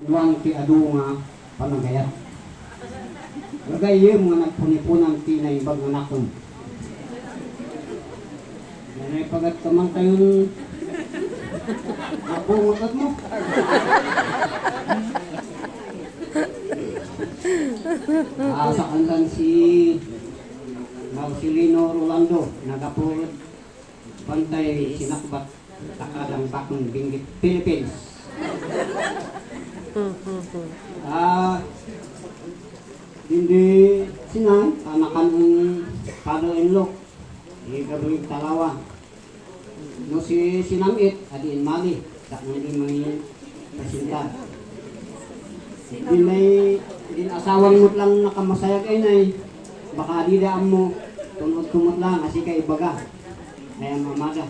Nuang ti adu nga panagayat. Lagay mga nagpunipunan ti na ibag nga nakon. Nanay pagat kamang kayong napungot mo. Aasakan lang si Marcelino Rolando, nagapurot bantay sinakbat takadang bakong Benguet, Philippines. Hindi sinay, anakan ng father-in-law, Gabriel Talawa. No si sinamit, adiin mali, sa hindi may pasinta. Din asawang mo't lang nakamasayag ay nay, baka di daan mo, tunod-tumot lang, kasi kay ibaga. Kaya mamada.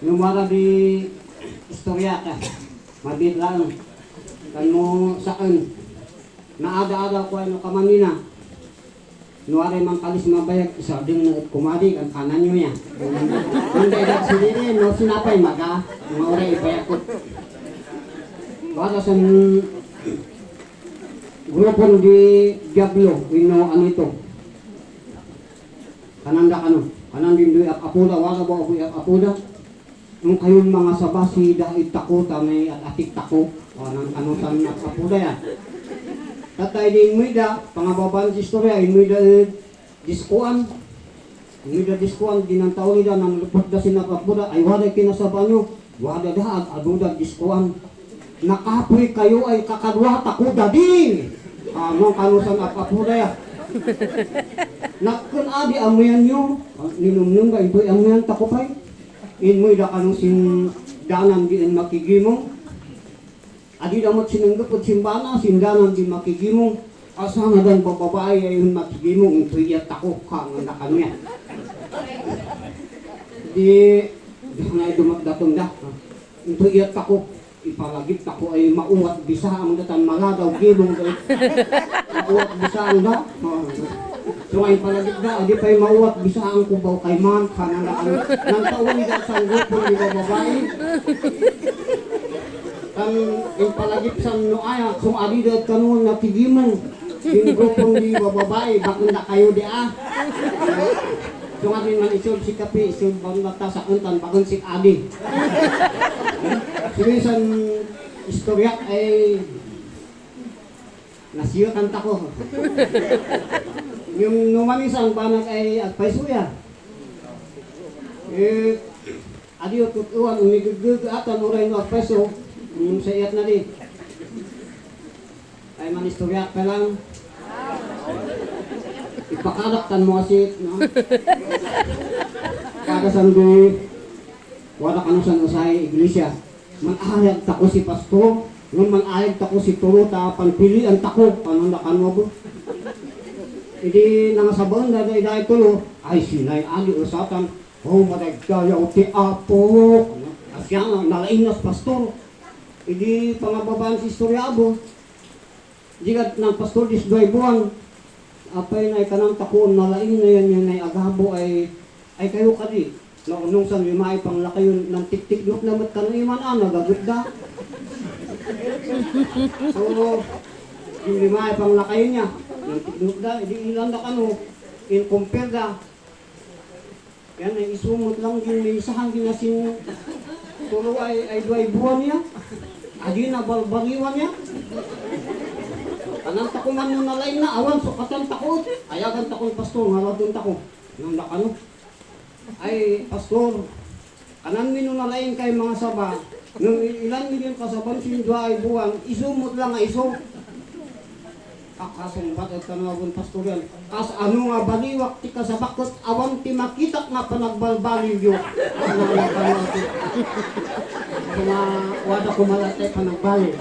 Yung wala di istorya ka, mabit lang. Kan mo saan, naada-ada ko ano kamanina. Nuwari mang kalis mabayag, isa din na kumadi, ang kanan nyo yan. Hindi agad sinili, no sinapay maga, mga oray ibayag ko. Wala sa grupon di Diablo, ano ito. Kananda kanan din do'y apuda, wala ba apoy apuda? Nung kayong mga sabasi dahil tako, tamay at atik tako, o nang kanusan at apuda yan. Tatay di imida, pangababan si istorya, imida diskuan. Imida diskuan, dinantaw nila, nang lupot da sinapapuda, ay wala kinasaba nyo, wala daag, aduda diskuan. Nakapoy kayo ay kakadwa tako dadi. Nung kanusan at apuda yan. Nakun adi amuyan nyo, ninumnum ba, ito'y amuyan takupay. Inmoy da kanusin danan di makigimong. Adi damot sinanggapot simbana, sindanan di makigimong. Asa nga dan bababae ay makigimong, ito'y tako ka nga kanya. Di nga dumatdatong da. Ito'y tako. Ipalagip ako ay mauwat bisa ang datan magagaw gilong ko. Mauwat bisa ang da. So ay palagip da, adi pa'y mauwat bisa ang kubaw kay man, kanang nang taon da sa grupo ni babae. Kan ipalagip sa noaya, kung adi da kanon na tigimong, yung grupo ni babae, bakit na kayo di ah. So nga rin man isod si Kapi, isod bang nata sa untan, bakit si Adi. Sinisan istorya ay nasiyatan tako. Yung numanisan banag ay agpaysuya. Adiyo tutuan, umigugug atan oray no agpayso, yung sayat na di. Ay man istorya pa lang. Ipakalaktan mo kasi, no? Kada sandi, wala ka nung sanusay iglesia. Man-ayag tako si pasto, nung man-ayag tako si turo, panpili ang tako, paano nakanwa po? Hindi nangasabahan na dahil tulo, ay sinay, ali usatan, oh madagkaya o ti apo, asya nalainas pastor, hindi pangababaan si istoryabo, hindi ka ng pastor disdoy buwan, apay na ikanang takoon, nalain na yan yung agabo ay kayo kadi. Nung sa limay pang laki yun, ng tik-tik-luk na mat kanuiman nagagot da. So, yung limay pang laki niya, ng tik-luk da, hindi ilan na kano, in compare da. Yan ay isumot lang yung may isahang ginasin tulo ay duay buwan niya. Adi na balbaliwan niya. Kanang tako man nung nalain na, awan, sukatan tako. Ayagan takong pastor, ngaladun tako. Nang nakano. Ay, pastor, kanan minunalain kay mga saba, nung ilan milyon kasaban sindwa ay buwan, isumot lang ay iso. Kakasumbat at kanawag pastor yan. Kas ano nga baliwak ti kasabakot, awan ti makitak nga panagbalbaliw yun. Ano nga kanawag. Kaya wada kumalatay panagbaliw.